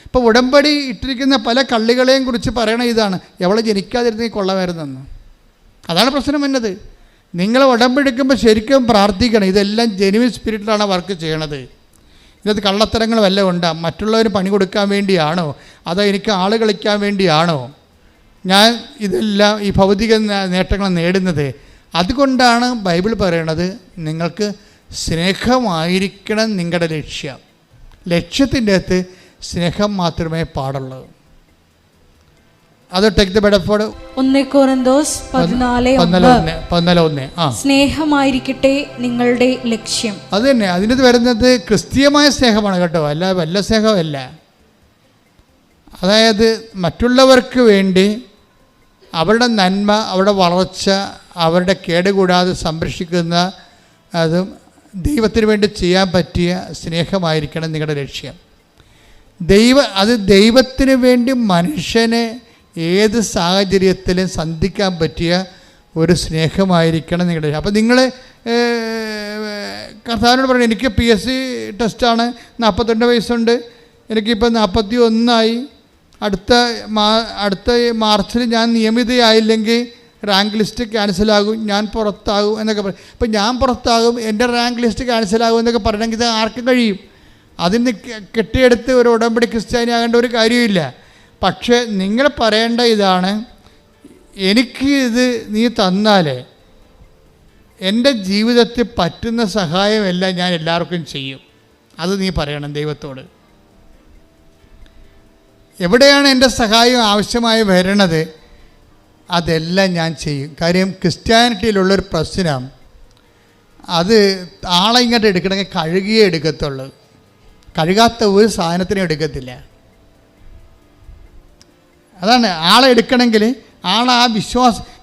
ഇപ്പോൾ ഉടമ്പടി ഇട്ടിരിക്കുന്ന പല കള്ളികളെയും കുറിച്ച് പറയണ ഇതാണ്, എവളെ ജനിക്കാതിരുന്നെങ്കിൽ കൊള്ളമായിരുന്നെന്ന്. അതാണ് പ്രശ്നം എന്നത്. നിങ്ങൾ ഉടമ്പെടുക്കുമ്പോൾ ശരിക്കും പ്രാർത്ഥിക്കണം, ഇതെല്ലാം ജെനുവിൻ സ്പിരിറ്റിലാണ് വർക്ക് ചെയ്യണത്. ഇതിനകത്ത് കള്ളത്തരങ്ങൾ വല്ലതും ഉണ്ടാ? മറ്റുള്ളവർ പണി കൊടുക്കാൻ വേണ്ടിയാണോ, അതോ എനിക്ക് ആൾ കളിക്കാൻ വേണ്ടിയാണോ ഞാൻ ഇതെല്ലാം ഈ ഭൗതിക നേട്ടങ്ങൾ നേടുന്നത്? അതുകൊണ്ടാണ് ബൈബിൾ പറയണത് നിങ്ങൾക്ക് സ്നേഹമായിരിക്കണം നിങ്ങളുടെ ലക്ഷ്യം. ലക്ഷ്യത്തിൻ്റെ അകത്ത് സ്നേഹം മാത്രമേ പാടുള്ളൂ. അത് ടേക്ക് ദ ബെഡഫോർഡ് 1 കൊരിന്തോസ് 14:1. സ്നേഹമായിരിക്കട്ടെ നിങ്ങളുടെ ലക്ഷ്യം. അത് തന്നെ അതിനകത്ത് വരുന്നത് ക്രിസ്തീയമായ സ്നേഹമാണ് കേട്ടോ, അല്ല വല്ല സ്നേഹമല്ല. അതായത് മറ്റുള്ളവർക്ക് വേണ്ടി അവരുടെ നന്മ, അവരുടെ വളർച്ച, അവരുടെ കേടുകൂടാതെ സംരക്ഷിക്കുന്ന അതും ദൈവത്തിന് വേണ്ടി ചെയ്യാൻ പറ്റിയ സ്നേഹമായിരിക്കണം നിങ്ങളുടെ ലക്ഷ്യം. ദൈവത്തിന് വേണ്ടി മനുഷ്യനെ ഏത് സാഹചര്യത്തിലും സന്ധിക്കാൻ പറ്റിയ ഒരു സ്നേഹമായിരിക്കണം നിങ്ങളുടെ. അപ്പോൾ നിങ്ങൾ കർത്താവിനോട് പറയണം, എനിക്ക് PSC ടെസ്റ്റാണ്, 42 വയസ്സുണ്ട്, എനിക്കിപ്പോൾ 41 അടുത്ത മാർച്ചിൽ ഞാൻ നിയമിതയായില്ലെങ്കിൽ റാങ്ക് ലിസ്റ്റ് ക്യാൻസലാകും, ഞാൻ പുറത്താകും എന്നൊക്കെ പറയും. ഇപ്പം ഞാൻ പുറത്താകും, എൻ്റെ റാങ്ക് ലിസ്റ്റ് ക്യാൻസലാകും എന്നൊക്കെ പറയണമെങ്കിൽ ഇത് ആർക്കും കഴിയും. അതിന് കെട്ടിയെടുത്ത് ഒരു ഉടമ്പടി ക്രിസ്ത്യാനി ആകേണ്ട ഒരു കാര്യമില്ല. പക്ഷേ നിങ്ങൾ പറയേണ്ട ഇതാണ്, എനിക്ക് ഇത് നീ തന്നാൽ എൻ്റെ ജീവിതത്തിൽ പറ്റുന്ന സഹായമെല്ലാം ഞാൻ എല്ലാവർക്കും ചെയ്യും. അത് നീ പറയണം ദൈവത്തോട്. എവിടെയാണ് എൻ്റെ സഹായം ആവശ്യമായി വരണത് അതെല്ലാം ഞാൻ ചെയ്യും. കാര്യം ക്രിസ്ത്യാനിറ്റിയിലുള്ളൊരു പ്രശ്നം, അത് ആളെ ഇങ്ങോട്ട് എടുക്കണമെങ്കിൽ കഴുകിയേ എടുക്കത്തുള്ളൂ, കഴുകാത്ത ഒരു സാധനത്തിനും എടുക്കത്തില്ല. അതാണ് ആളെ എടുക്കണമെങ്കിൽ ആളെ ആ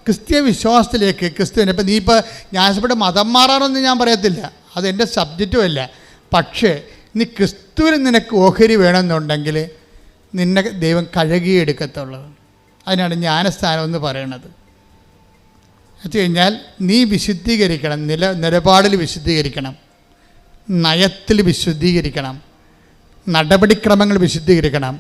ക്രിസ്ത്യ വിശ്വാസത്തിലേക്ക് ക്രിസ്തുവിനെ. ഇപ്പം നീ ഇപ്പോൾ ഞാനിവിടെ മതം മാറാറൊന്നും ഞാൻ പറയത്തില്ല, അതെൻ്റെ സബ്ജക്റ്റും അല്ല. പക്ഷേ നീ ക്രിസ്തുവിന് നിനക്ക് ഓഹരി വേണമെന്നുണ്ടെങ്കിൽ നിന്നെ ദൈവം കഴുകിയെടുക്കത്തുള്ളൂ. അതിനാണ് ജ്ഞാനസ്ഥാനം എന്ന് പറയണത്. വെച്ച് കഴിഞ്ഞാൽ നീ വിശുദ്ധീകരിക്കണം, നിലപാടിൽ വിശുദ്ധീകരിക്കണം, നയത്തിൽ വിശുദ്ധീകരിക്കണം, നടപടിക്രമങ്ങൾ വിശുദ്ധീകരിക്കണം,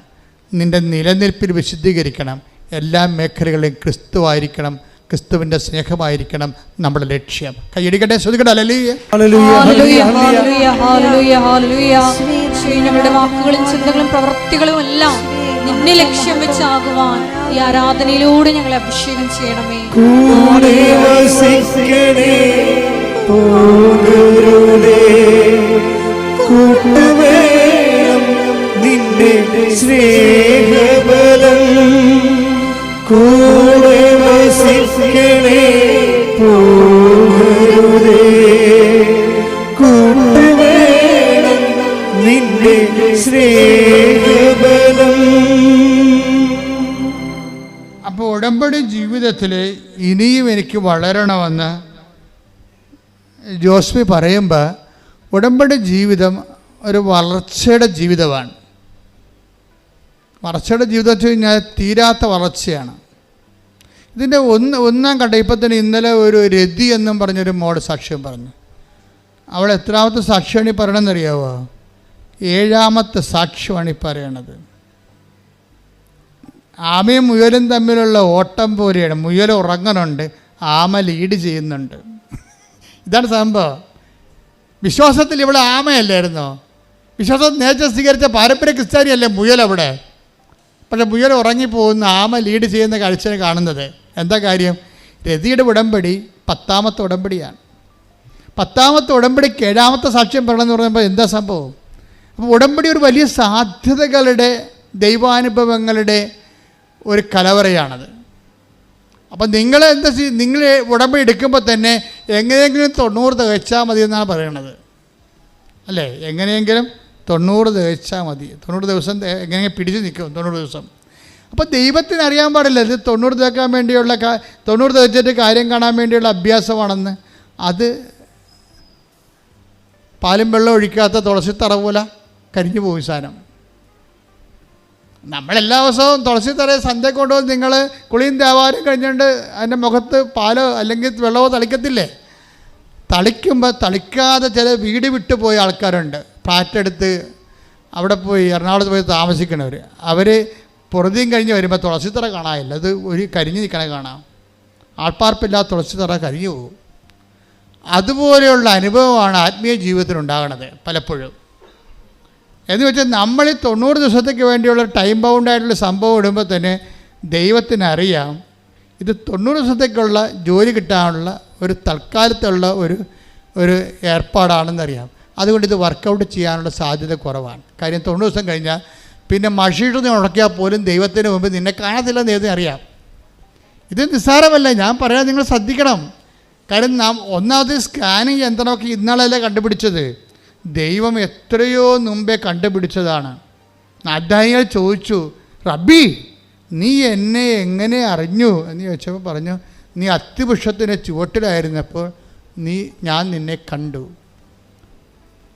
നിൻ്റെ നിലനിൽപ്പിൽ വിശുദ്ധീകരിക്കണം. എല്ലാ മേഖലകളിലും ക്രിസ്തുവായിരിക്കണം, ക്രിസ്തുവിൻ്റെ സ്നേഹമായിരിക്കണം നമ്മുടെ ലക്ഷ്യം. കൈയടിക്കട്ടെ, ശ്രദ്ധിക്കട്ടെ. ഞങ്ങളുടെ വാക്കുകളും ചിന്തകളും പ്രവൃത്തികളും എല്ലാം നിന്നെ ലക്ഷ്യം വെച്ചാകുവാൻ ഈ ആരാധനയിലൂടെ ഞങ്ങളെ അഭിഷേകം ചെയ്യണമേ. നിന്റെ സ്നേഹബലം കൂടെ വസിക്കണേ, പോകരുതേ, കൂട്ടുവേണം നിന്റെ സ്നേഹബലം. അപ്പോൾ ഉടമ്പടി ജീവിതത്തിൽ ഇനിയും എനിക്ക് വളരണമെന്ന് ജോസ്മി പറയുമ്പോൾ, ഉടമ്പടി ജീവിതം ഒരു വളർച്ചയുടെ ജീവിതമാണ്. വളർച്ചയുടെ ജീവിതം വെച്ച് കഴിഞ്ഞാൽ തീരാത്ത വളർച്ചയാണ്. ഇതിൻ്റെ ഒന്നാം ഘട്ടം ഇപ്പം തന്നെ ഇന്നലെ ഒരു രതി എന്നും പറഞ്ഞൊരു മോഡ് സാക്ഷ്യം പറഞ്ഞു. അവൾ എത്രാമത്തെ സാക്ഷ്യമാണ് ഈ പറയണമെന്നറിയാവോ? 7ാമത്തെ സാക്ഷ്യമാണ് ഈ പറയണത്. ആമയും മുയലും തമ്മിലുള്ള ഓട്ടം പോലെയാണ്. മുയൽ ഉറങ്ങുന്നുണ്ട്, ആമ ലീഡ് ചെയ്യുന്നുണ്ട്. ഇതാണ് സംഭവം. വിശ്വാസത്തിൽ ഇവിടെ ആമയല്ലായിരുന്നോ? വിശ്വാസം നേച്ചർ സ്വീകരിച്ച പാരമ്പര്യ ക്രിസ്ത്യാനിയല്ലേ മുയൽ അവിടെ. പക്ഷേ മുയൽ ഉറങ്ങിപ്പോകുന്ന ആമ ലീഡ് ചെയ്യുന്ന കാഴ്ചയെ കാണുന്നത്. എന്താ കാര്യം? രതിയുടെ ഉടമ്പടി 10ാമത്തെ ഉടമ്പടിയാണ്. 10ാമത്തെ ഉടമ്പടിക്ക് 7ാമത്തെ സാക്ഷ്യം പറയണമെന്ന് പറയുമ്പോൾ എന്താ സംഭവം? അപ്പോൾ ഉടമ്പടി ഒരു വലിയ സാധ്യതകളുടെ, ദൈവാനുഭവങ്ങളുടെ ഒരു കലവറയാണത്. അപ്പം നിങ്ങൾ ഉടമ്പടി എടുക്കുമ്പോൾ തന്നെ എങ്ങനെയെങ്കിലും 90 തികച്ചാൽ മതി എന്നാണ് പറയണത്, അല്ലേ? എങ്ങനെയെങ്കിലും 90 തികച്ചാൽ മതി. 90 ദിവസം എങ്ങനെയെങ്കിലും പിടിച്ച് നിൽക്കും 90 ദിവസം. അപ്പോൾ ദൈവത്തിന് അറിയാൻ പാടില്ല ഇത് 90 തികക്കാൻ വേണ്ടിയുള്ള 90 തികച്ചിട്ട് കാര്യം കാണാൻ വേണ്ടിയുള്ള അഭ്യാസമാണെന്ന്. അത് പാലും വെള്ളം ഒഴിക്കാത്ത തുളസിത്തറ പോലെ കരിഞ്ഞു പോകും സാധനം. നമ്മളെല്ലാ ദിവസവും തുളസിത്തറ സന്ധ്യ കൊണ്ടുവന്ന് നിങ്ങൾ കുളിയും ദേവാലയം കഴിഞ്ഞുകൊണ്ട് അതിൻ്റെ മുഖത്ത് പാലോ അല്ലെങ്കിൽ വെള്ളമോ തളിക്കത്തില്ലേ? തളിക്കുമ്പോൾ തളിക്കാതെ ചില വീട് വിട്ടു പോയ ആൾക്കാരുണ്ട്. ഫ്ലാറ്റെടുത്ത് അവിടെ പോയി എറണാകുളത്ത് പോയി താമസിക്കണവർ, അവർ പുറത്തേയും കഴിഞ്ഞ് വരുമ്പോൾ തുളസിത്തറ കാണാനില്ല, അത് ഒരു കരിഞ്ഞ് നിൽക്കണ കാണാം. ആൾപ്പാർപ്പില്ലാത്ത തുളസിത്തറ കരിഞ്ഞു പോകും. അതുപോലെയുള്ള അനുഭവമാണ് ആത്മീയ ജീവിതത്തിലുണ്ടാകണത് പലപ്പോഴും. എന്ന് വെച്ചാൽ നമ്മൾ ഈ 90 ദിവസത്തേക്ക് വേണ്ടിയുള്ള ടൈം ബൗണ്ടായിട്ടുള്ള സംഭവം ഇടുമ്പോൾ തന്നെ ദൈവത്തിനറിയാം ഇത് 90 ദിവസത്തേക്കുള്ള ജോലി കിട്ടാനുള്ള ഒരു തൽക്കാലത്തുള്ള ഒരു ഏർപ്പാടാണെന്നറിയാം. അതുകൊണ്ട് ഇത് വർക്കൗട്ട് ചെയ്യാനുള്ള സാധ്യത കുറവാണ്. കാര്യം 90 ദിവസം കഴിഞ്ഞാൽ പിന്നെ മഷീട്ടൊന്ന് ഉടക്കിയാൽ പോലും ദൈവത്തിന് മുമ്പ് നിന്നെ കാണത്തില്ലെന്ന് ദൈവത്തിന് അറിയാം. ഇത് നിസ്സാരമല്ല, ഞാൻ പറയാൻ നിങ്ങൾ ശ്രദ്ധിക്കണം. കാര്യം ഒന്നാമത് സ്കാനിങ് യന്ത്രമൊക്കെ ഇന്നാളല്ലേ കണ്ടുപിടിച്ചത്, ദൈവം എത്രയോ മുമ്പേ കണ്ടുപിടിച്ചതാണ്. അദ്ദാനിയേൽ ചോദിച്ചു, റബ്ബി നീ എന്നെ എങ്ങനെ അറിഞ്ഞു എന്ന് ചോദിച്ചപ്പോൾ പറഞ്ഞു, നീ അത്തിവൃക്ഷത്തിൻ്റെ ചുവട്ടിലായിരുന്നപ്പോൾ ഞാൻ നിന്നെ കണ്ടു.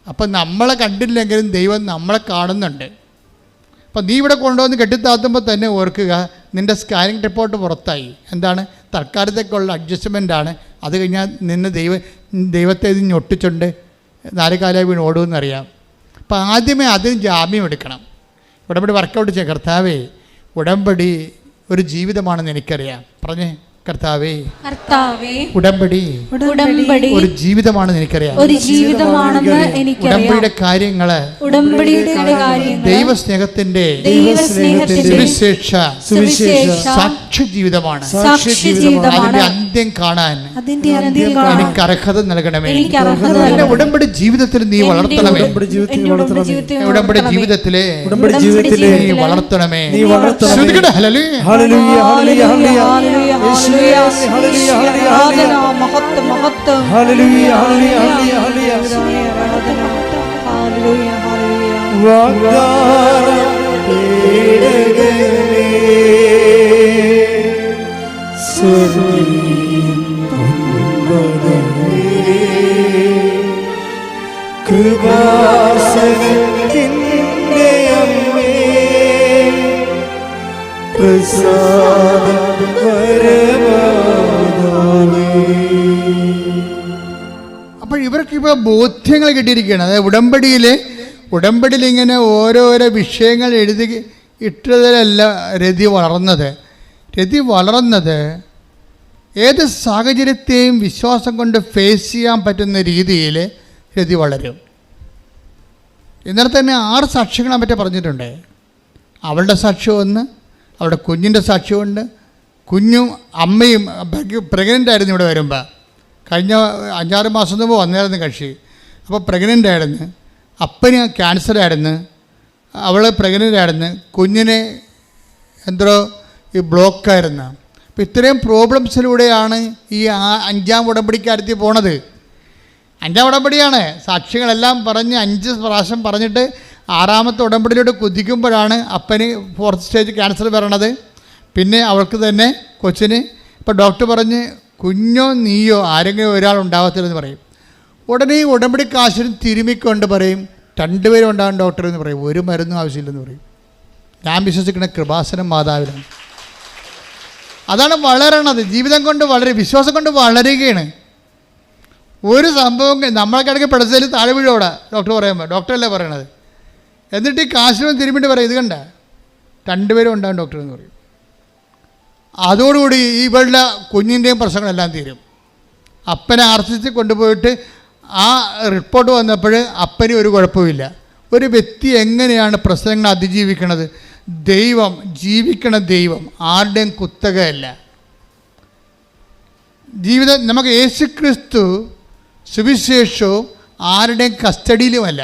അപ്പം നമ്മളെ കണ്ടില്ലെങ്കിലും ദൈവം നമ്മളെ കാണുന്നുണ്ട്. അപ്പം നീ ഇവിടെ കൊണ്ടുവന്ന് കെട്ടിത്താത്തുമ്പോൾ തന്നെ ഓർക്കുക, നിൻ്റെ സ്കാനിങ് റിപ്പോർട്ട് പുറത്തായി. എന്താണ്? തൽക്കാലത്തേക്കുള്ള അഡ്ജസ്റ്റ്മെൻ്റാണ്. അത് കഴിഞ്ഞാൽ നിന്നെ ദൈവത്തെ ഇത് ഞൊട്ടിച്ചുണ്ട് 4 കാലം വീണ് ഓടുമെന്നറിയാം. അപ്പം ആദ്യമേ അതിന് ജാമ്യം എടുക്കണം. ഉടമ്പടി വർക്കൗട്ട് ചെയ്യാം. കർത്താവേ, ഉടമ്പടി ഒരു ജീവിതമാണെന്ന് എനിക്കറിയാം. പറഞ്ഞേ, കർത്താവേ ഉടമ്പടി ഒരു ജീവിതമാണെന്ന് എനിക്കറിയാം. ഉടമ്പടിയുടെ കാര്യങ്ങള് ദൈവസ്നേഹത്തിന്റെ സാക്ഷ്യ ജീവിതമാണ്. അതിന്റെ അന്ത്യം കാണാൻ എനിക്ക് അർഹത നൽകണമേ. എന്റെ ഉടമ്പടി ജീവിതത്തിൽ നീ വളർത്തണമേ. ഉടമ്പടി ജീവിതത്തിലെ നീ വളർത്തണമേ. കൃപാസനത്തിൻ്റെ അമ്മേ അപ്പോൾ ഇവർക്കിപ്പോൾ ബോധ്യങ്ങൾ കിട്ടിയിരിക്കുകയാണ്. അതായത് ഉടമ്പടിയിൽ ഇങ്ങനെ ഓരോരോ വിഷയങ്ങൾ എഴുതി ഇട്ടതിലല്ല രതി വളർന്നത് ഏത് സാഹചര്യത്തെയും വിശ്വാസം കൊണ്ട് ഫേസ് ചെയ്യാൻ പറ്റുന്ന രീതിയിൽ രതി വളരും. ഇന്നലെ തന്നെ 6 സാക്ഷ്യങ്ങളെ പറ്റി പറഞ്ഞിട്ടുണ്ട്. അവളുടെ സാക്ഷ്യം ഒന്ന്, അവളുടെ കുഞ്ഞിൻ്റെ സാക്ഷ്യമുണ്ട്. കുഞ്ഞും അമ്മയും പ്രഗ്നൻ്റ് ആയിരുന്നു. ഇവിടെ വരുമ്പോൾ കഴിഞ്ഞ 5-6 മാസം മുമ്പ് വന്നായിരുന്നു കക്ഷി. അപ്പോൾ പ്രഗ്നൻ്റ് ആയിരുന്നു. അപ്പന് ക്യാൻസറായിരുന്നു, അവൾ പ്രഗ്നൻ്റ് ആയിരുന്നു, കുഞ്ഞിന് എന്തോ ഈ ബ്ലോക്കായിരുന്നു. അപ്പോൾ ഇത്രയും പ്രോബ്ലംസിലൂടെയാണ് ഈ 5-ാം ഉടമ്പടിക്കാരത്തിൽ പോണത്. 5-ാം ഉടമ്പടിയാണ്. സാക്ഷികളെല്ലാം പറഞ്ഞ് 5 പ്രാവശ്യം പറഞ്ഞിട്ട് 6-ാമത്തെ ഉടമ്പടിയിലൂടെ കുതിക്കുമ്പോഴാണ് അപ്പന് 4th സ്റ്റേജ് ക്യാൻസർ വരണത്. പിന്നെ അവൾക്ക് തന്നെ കൊച്ചിന് ഇപ്പോൾ ഡോക്ടർ പറഞ്ഞ് കുഞ്ഞോ നീയോ ആരെങ്കിലും ഒരാൾ ഉണ്ടാകത്തില്ലെന്ന് പറയും. ഉടനെ ഈ ഉടമ്പടി കാശിന് തിരുമിക്കൊണ്ട് പറയും 2 പേരും ഉണ്ടാകും ഡോക്ടർ എന്ന് പറയും. ഒരു മരുന്നും ആവശ്യമില്ലെന്ന് പറയും. ഞാൻ വിശ്വസിക്കുന്ന കൃപാസനം മാതാവിലാണ്. അതാണ് വളരണത്. ജീവിതം കൊണ്ട് വിശ്വാസം കൊണ്ട് വളരുകയാണ്. ഒരു സംഭവം നമ്മളെ കിടക്ക് പെടസയിൽ താഴെ വീഴോടെ ഡോക്ടർ പറയുമ്പോൾ, ഡോക്ടറല്ലേ പറയണത്. എന്നിട്ട് ഈ കാശിനും തിരുമ്മിട്ട് പറയും ഇത് കണ്ട 2 പേരും ഉണ്ടാകും ഡോക്ടർ എന്ന് പറയും. അതോടുകൂടി ഇവളുടെ കുഞ്ഞിൻ്റെയും പ്രശ്നങ്ങളെല്ലാം തീരും. അപ്പനെ ആർസിച്ച് കൊണ്ടുപോയിട്ട് ആ റിപ്പോർട്ട് വന്നപ്പോൾ അപ്പന് ഒരു കുഴപ്പമില്ല. ഒരു വ്യക്തി എങ്ങനെയാണ് പ്രശ്നങ്ങൾ അതിജീവിക്കണത്? ദൈവം ജീവിക്കണ ദൈവം ആരുടെയും കുത്തകയല്ല. ജീവിതം നമുക്ക് യേശുക്രിസ്തു സുവിശേഷവും ആരുടെയും കസ്റ്റഡിയിലുമല്ല.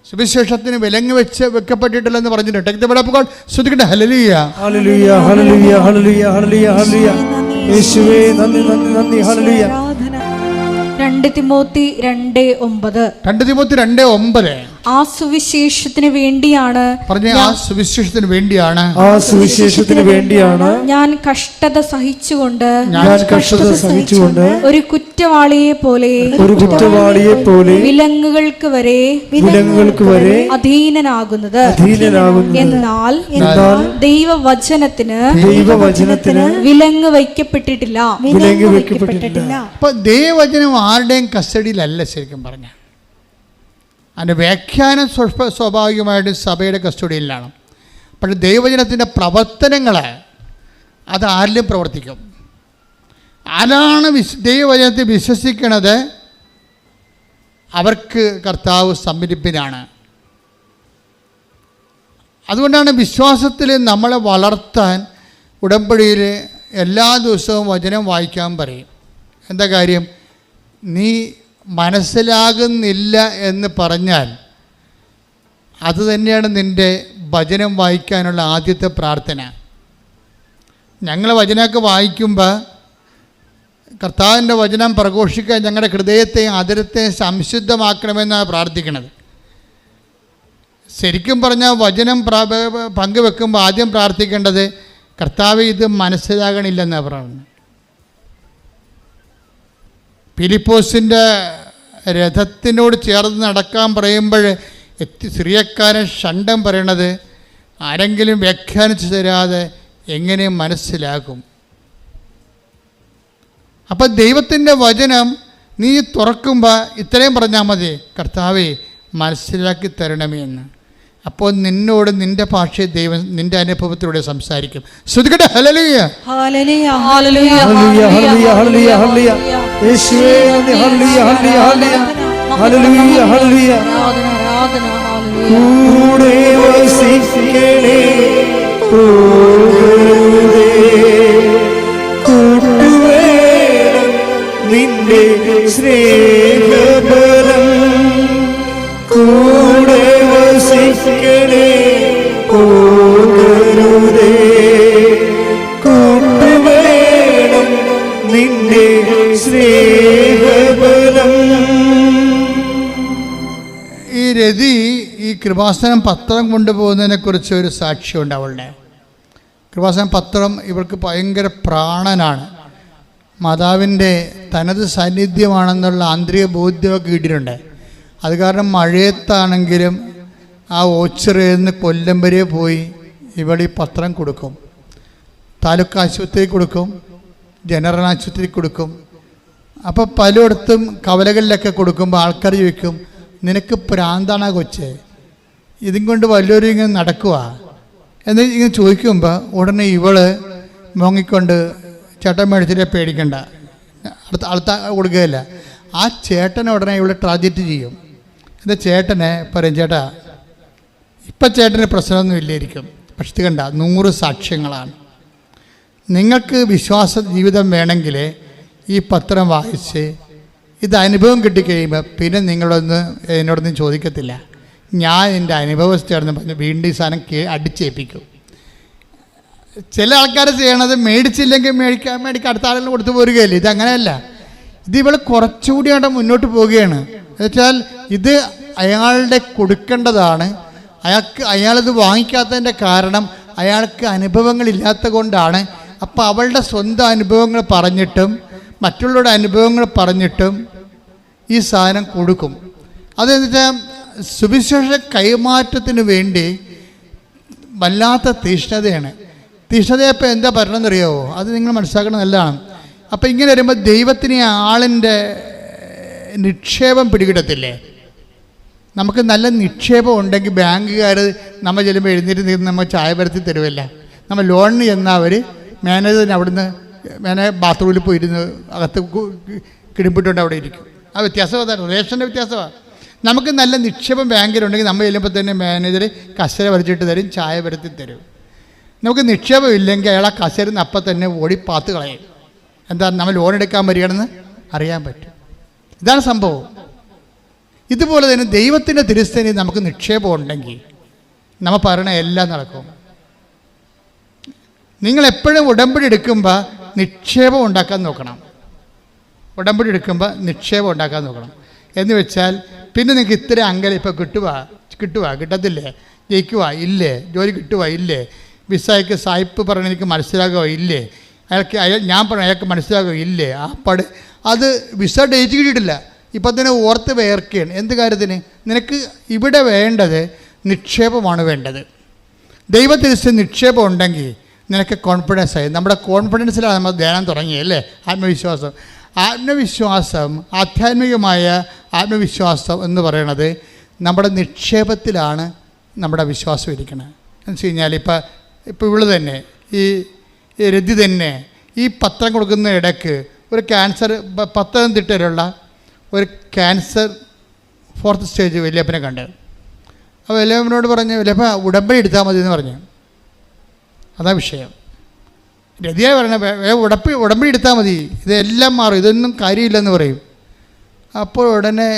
സുവിശേഷത്തിന് വിലങ്ങ് വെക്കപ്പെട്ടിട്ടില്ലെന്ന് പറഞ്ഞിട്ടുണ്ട്. ശ്രദ്ധിക്കട്ടെ. ഹല്ലേലൂയ, ഹല്ലേലൂയ, ഹല്ലേലൂയ, ഹല്ലേലൂയ, ഹല്ലേലൂയ, ഹല്ലേലൂയ. യേശുവേ നന്ദി, നന്ദി, നന്ദി. ഹല്ലേലൂയ. 2 തിമോത്തി 2:9 ആ സുവിശേഷത്തിന് വേണ്ടിയാണ് ഞാൻ കഷ്ടത സഹിച്ചുകൊണ്ട് ഒരു കുറ്റവാളിയെ പോലെ വിലങ്ങുകൾക്ക് വരെ അധീനനാകുന്നത്. എന്നാൽ ദൈവവചനത്തിന് വിലങ്ങ് വയ്ക്കപ്പെട്ടിട്ടില്ല. ദൈവവചനം ആരുടെയും കസ്റ്റഡിയിലല്ല. ശരിക്കും പറഞ്ഞ അതിൻ്റെ വ്യാഖ്യാനം സ്വാഭാവികമായിട്ടും സഭയുടെ കസ്റ്റഡിയിലാണ്. പക്ഷേ ദൈവവചനത്തിൻ്റെ പ്രവർത്തനങ്ങൾ അത് ആരിലും പ്രവർത്തിക്കും. ആരാണ് ദൈവവചനത്തെ വിശ്വസിക്കുന്നത് അവർക്ക് കർത്താവ് സംരംഭിനാണ്. അതുകൊണ്ടാണ് വിശ്വാസത്തിൽ നമ്മളെ വളർത്താൻ ഉടമ്പടിയിൽ എല്ലാ ദിവസവും വചനം വായിക്കാൻ പറയും. എന്താ കാര്യം? നീ മനസ്സിലാകുന്നില്ല എന്ന് പറഞ്ഞാൽ അത് തന്നെയാണ് നിൻ്റെ വചനം വായിക്കാനുള്ള ആദ്യത്തെ പ്രാർത്ഥന. ഞങ്ങൾ വചനമൊക്കെ വായിക്കുമ്പോൾ കർത്താവിൻ്റെ വചനം പ്രഘോഷിക്കാൻ ഞങ്ങളുടെ ഹൃദയത്തെയും അതിരത്തെയും സംശുദ്ധമാക്കണമെന്നാണ് പ്രാർത്ഥിക്കുന്നത്. ശരിക്കും പറഞ്ഞാൽ വചനം പങ്കുവെക്കുമ്പോൾ ആദ്യം പ്രാർത്ഥിക്കേണ്ടത് കർത്താവ് ഇത് മനസ്സിലാകണില്ലെന്നാണ് പറയുന്നത്. ഫിലിപ്പോസിൻ്റെ രഥത്തിനോട് ചേർന്ന് നടക്കാൻ പറയുമ്പോൾ സിറിയക്കാരൻ ഷണ്ടം പറയണത് ആരെങ്കിലും വ്യാഖ്യാനിച്ചു തരാതെ എങ്ങനെ മനസ്സിലാകും? അപ്പം ദൈവത്തിൻ്റെ വചനം നീ തുറക്കുമ്പോൾ ഇത്രയും പറഞ്ഞാൽ മതി, കർത്താവേ മനസ്സിലാക്കി തരണമേ എന്ന്. അപ്പോൾ നിന്നോട് നിൻ്റെ ഭാഷയിൽ ദൈവം നിൻ്റെ അനുഭവത്തിലൂടെ സംസാരിക്കും. ശ്രുതികട്ടെ ഹല്ലേലൂയ ഹല്ലേലൂയ ഹല്ലേലൂയ ഹല്ലേലൂയ ഹല്ലേലൂയ ഹല്ലേലൂയ യേശുവേ ഹല്ലേലൂയ ഹല്ലേലൂയ ഹല്ലേലൂയ ഹല്ലേലൂയ ആരാധന ഹല്ലേലൂയ. കൂടെ വസിക്കണേ പോകരുതേ കൂട്ടുവേണം നിന്റെ സ്നേഹബലം കൂടെ വസിക്കണേ പോകരുതേ കൂട്ടുവേണം നിന്റെ സ്നേഹബലം. ഈ രതി ഈ കൃപാസനം പത്രം കൊണ്ടുപോകുന്നതിനെക്കുറിച്ച് ഒരു സാക്ഷ്യമുണ്ട്. അവളുടെ കൃപാസനം പത്രം ഇവർക്ക് ഭയങ്കര പ്രാണനാണ്. മാതാവിൻ്റെ തനത് സാന്നിധ്യമാണെന്നുള്ള ആന്തരിക ബോധ്യമൊക്കെ കിട്ടിയിട്ടുണ്ട്. അത് കാരണം മഴയത്താണെങ്കിലും ആ ഓച്ചിറയിൽ നിന്ന് കൊല്ലം വരെ പോയി ഇവിടെ ഈ പത്രം കൊടുക്കും. താലൂക്ക് ആശുപത്രി കൊടുക്കും, ജനറൽ ആശുപത്രി കൊടുക്കും. അപ്പോൾ പലയിടത്തും കവലകളിലൊക്കെ കൊടുക്കുമ്പോൾ ആൾക്കാർ ചോദിക്കും, നിനക്ക് പ്രാന്താണോ കൊച്ചേ, ഇതും കൊണ്ട് വല്ലവരും ഇങ്ങനെ നടക്കുക എന്ന് ഇങ്ങനെ ചോദിക്കുമ്പോൾ ഉടനെ ഇവള് മോങ്ങിക്കൊണ്ട് ചേട്ടൻ മേടിച്ചിട്ട് പേടിക്കണ്ട, അടുത്ത കൊടുക്കുകയില്ല. ആ ചേട്ടനെ ഉടനെ ഇവിടെ ട്രാജറ്റ് ചെയ്യും. എന്താ ചേട്ടനെ പറയും, ചേട്ടാ ഇപ്പം ചേട്ടന് പ്രശ്നമൊന്നും ഇല്ലായിരിക്കും, പക്ഷെ ഇത് കണ്ട 100 സാക്ഷ്യങ്ങളാണ്. നിങ്ങൾക്ക് വിശ്വാസ ജീവിതം വേണമെങ്കിൽ ഈ പത്രം വായിച്ച് ഇത് അനുഭവം കിട്ടിക്കഴിയുമ്പോൾ പിന്നെ എന്നോടൊന്നും ചോദിക്കത്തില്ല. ഞാൻ എൻ്റെ അനുഭവസ്ഥയാണെന്ന് പറഞ്ഞ് വീണ്ടും ഈ സാധനം അടിച്ചേൽപ്പിക്കും. ചില ആൾക്കാർ ചെയ്യണത് മേടിച്ചില്ലെങ്കിൽ മേടിക്കാൻ അടുത്ത ആളുകൾ കൊടുത്തു പോരുകയല്ലേ. ഇതങ്ങനെയല്ല. ഇത് ഇവൾ കുറച്ചുകൂടി അവിടെ മുന്നോട്ട് പോവുകയാണ്. എന്നുവെച്ചാൽ ഇത് അയാളുടെ കൊടുക്കേണ്ടതാണ്. അയാളിത് വാങ്ങിക്കാത്തതിൻ്റെ കാരണം അയാൾക്ക് അനുഭവങ്ങളില്ലാത്ത കൊണ്ടാണ്. അപ്പോൾ അവളുടെ സ്വന്തം അനുഭവങ്ങൾ പറഞ്ഞിട്ടും മറ്റുള്ളവരുടെ അനുഭവങ്ങൾ പറഞ്ഞിട്ടും ഈ സാധനം കൊടുക്കും. അതെന്ന് വെച്ചാൽ സുവിശേഷ കൈമാറ്റത്തിന് വേണ്ടി വല്ലാത്ത തീഷ്ണതയാണ്. തീഷ്ണതയപ്പോൾ എന്താ പറയണമെന്നറിയാവോ? അത് നിങ്ങൾ മനസ്സിലാക്കണം നല്ലതാണ്. അപ്പോൾ ഇങ്ങനെ വരുമ്പോൾ ദൈവത്തിന് ആളിൻ്റെ നിക്ഷേപം പിടികിടത്തില്ലേ? നമുക്ക് നല്ല നിക്ഷേപം ഉണ്ടെങ്കിൽ ബാങ്കുകാർ നമ്മൾ ചെല്ലുമ്പോൾ എഴുന്നേറ്റ് നമ്മൾ ചായ വരുത്തി തരുമല്ല. നമ്മൾ ലോണിന് ചെന്നാൽ അവർ മാനേജറിന് അവിടുന്ന് ബാത്റൂമിൽ പോയിരുന്ന് അകത്ത് കിടിപ്പിട്ടുകൊണ്ട് അവിടെ ഇരിക്കും. ആ വ്യത്യാസം അതാണ്, റേഷൻ്റെ വ്യത്യാസമാണ്. നമുക്ക് നല്ല നിക്ഷേപം ബാങ്കിലുണ്ടെങ്കിൽ നമ്മൾ ചെല്ലുമ്പോൾ തന്നെ മാനേജർ കസേര വരച്ചിട്ട് തരും, ചായ വരുത്തി തരും. നമുക്ക് നിക്ഷേപം ഇല്ലെങ്കിൽ അയാൾ ആ കസേരയിൽ നിന്ന് അപ്പം തന്നെ ഓടി പാത്ത് കളയും. എന്താ, നമ്മൾ ലോൺ എടുക്കാൻ വരികയാണെന്ന് അറിയാൻ പറ്റും. ഇതാണ് സംഭവം. ഇതുപോലെ തന്നെ ദൈവത്തിൻ്റെ തിരുസ്ഥനിൽ നമുക്ക് നിക്ഷേപം ഉണ്ടെങ്കിൽ നമ്മൾ പറയണ എല്ലാം നടക്കും. നിങ്ങളെപ്പോഴും ഉടമ്പടി എടുക്കുമ്പോൾ നിക്ഷേപം ഉണ്ടാക്കാൻ നോക്കണം. ഉടമ്പടി എടുക്കുമ്പോൾ നിക്ഷേപം ഉണ്ടാക്കാൻ നോക്കണം. എന്ന് വെച്ചാൽ പിന്നെ നിങ്ങൾക്ക് ഇത്ര അങ്കല ഇപ്പോൾ കിട്ടത്തില്ലേ, ജയിക്കുക ഇല്ലേ, ജോലി കിട്ടുക ഇല്ലേ, വിസയ്ക്ക് സായിപ്പ് പറഞ്ഞ എനിക്ക് മനസ്സിലാകുക ഇല്ലേ, ഞാൻ പറഞ്ഞ അയാൾക്ക് മനസ്സിലാകുക ഇല്ലേ, അത് വിസ ഡേറ്റ് കിട്ടിയിട്ടില്ല, ഇപ്പം തന്നെ ഓർത്ത് വേർക്കുകയാണ്. എന്ത് കാര്യത്തിന്? നിനക്ക് ഇവിടെ വേണ്ടത് നിക്ഷേപമാണ് വേണ്ടത്. ദൈവത്തിരിച്ച് നിക്ഷേപം ഉണ്ടെങ്കിൽ നിനക്ക് കോൺഫിഡൻസ് ആയി. നമ്മുടെ കോൺഫിഡൻസിലാണ് നമ്മൾ ധ്യാനം തുടങ്ങിയല്ലേ, ആത്മവിശ്വാസം. ആത്മവിശ്വാസം, ആധ്യാത്മികമായ ആത്മവിശ്വാസം എന്ന് പറയുന്നത് നമ്മുടെ നിക്ഷേപത്തിലാണ് നമ്മുടെ വിശ്വാസം ഇരിക്കുന്നത്. എന്ന് വെച്ച് കഴിഞ്ഞാൽ ഇപ്പോൾ ഇവള് തന്നെ ഈ രതി തന്നെ ഈ പത്രം കൊടുക്കുന്ന ഇടയ്ക്ക് ഒരു ക്യാൻസർ, പത്തനംതിട്ടയിലുള്ള ഒരു ക്യാൻസർ 4th സ്റ്റേജ് വല്യപ്പനെ കണ്ട്. അപ്പോൾ വല്യപ്പനോട് പറഞ്ഞു, വല്യപ്പ ഉടമ്പടി എടുത്താൽ മതി എന്ന് പറഞ്ഞു. അതാ വിഷയം. രതിയായി പറഞ്ഞ ഉടമ്പടി എടുത്താൽ മതി, ഇതെല്ലാം മാറും, ഇതൊന്നും കാര്യമില്ലെന്ന് പറയും. അപ്പോൾ ഉടനെ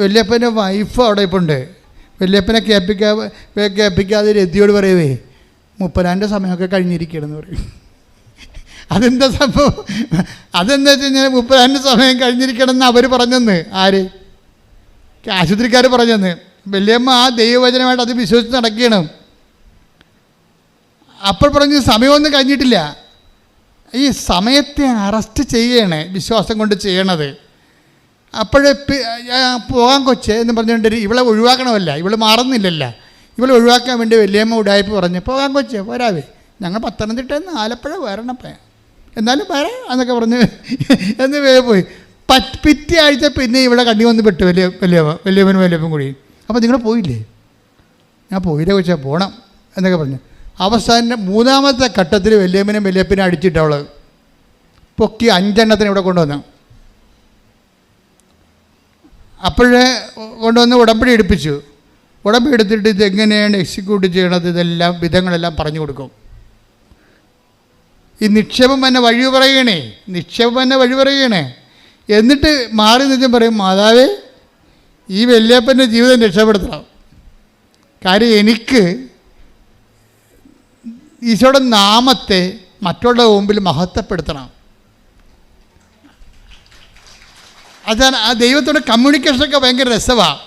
വല്യപ്പൻ്റെ വൈഫ് അവിടെ ഇപ്പോൾ ഉണ്ട്. വല്യപ്പനെ കേൾപ്പിക്കാതെ രതിയോട് പറയുവേ 30 സമയമൊക്കെ കഴിഞ്ഞിരിക്കണമെന്ന് പറയും. അതെന്താ സംഭവം? അതെന്താ വെച്ച് കഴിഞ്ഞാൽ 30 സമയം കഴിഞ്ഞിരിക്കണമെന്ന് അവർ പറഞ്ഞെന്ന്. ആര്? ആശുപത്രിക്കാർ പറഞ്ഞെന്ന്. വല്യമ്മ ആ ദൈവവചനമായിട്ട് അത് വിശ്വസിച്ച് നടക്കണം. അപ്പോൾ പറഞ്ഞ് സമയമൊന്നും കഴിഞ്ഞിട്ടില്ല. ഈ സമയത്തെ അറസ്റ്റ് ചെയ്യണേ വിശ്വാസം കൊണ്ട് ചെയ്യണത്. അപ്പോഴേ പോകാൻ കൊച്ചേ എന്ന് പറഞ്ഞുകൊണ്ട് ഇവളെ ഒഴിവാക്കണമല്ല, ഇവള് മാറുന്നില്ലല്ല, ഇവളെ ഒഴിവാക്കാൻ വേണ്ടി വല്യമ്മ ഉടായ്പ പറഞ്ഞ് പോകാൻ കൊച്ചേ പോരാവേ, ഞങ്ങൾ പത്തനംതിട്ടയിൽ ആലപ്പുഴ വരണപ്പേ, എന്നാലും വരാം എന്നൊക്കെ പറഞ്ഞ് എന്ന് പോയി. പിറ്റേ ആഴ്ച പിന്നെ ഇവിടെ കണ്ണി വന്ന് പെട്ടു വല്യമ്മനും കൂടി. അപ്പോൾ നിങ്ങൾ പോയില്ലേ? ഞാൻ പോയില്ല കൊച്ചാ, പോകണം എന്നൊക്കെ പറഞ്ഞു. അവസാനം 3ാമത്തെ ഘട്ടത്തിൽ വല്യപ്പനെ അടിച്ചിട്ട് അവൾ പൊക്കി 5 ഇവിടെ കൊണ്ടുവന്നു. അപ്പോഴേ കൊണ്ടുവന്ന് ഉടമ്പടി എടുപ്പിച്ചു. ഉടമ്പടി എടുത്തിട്ട് ഇതെങ്ങനെയാണ് എക്സിക്യൂട്ട് ചെയ്യണത്, ഇതെല്ലാം വിധങ്ങളെല്ലാം പറഞ്ഞു കൊടുക്കും. ഈ നിക്ഷേപം തന്നെ വഴി പറയണേ. എന്നിട്ട് മാറി നിന്നും പറയും, മാതാവേ ഈ വല്യപ്പൻ്റെ ജീവിതം രക്ഷപ്പെടുത്തണം. കാര്യം എനിക്ക് ഈശോയുടെ നാമത്തെ മറ്റുള്ള മുമ്പിൽ മഹത്വപ്പെടുത്തണം. അതാണ് ആ ദൈവത്തോടെ കമ്മ്യൂണിക്കേഷനൊക്കെ ഭയങ്കര രസമാണ്.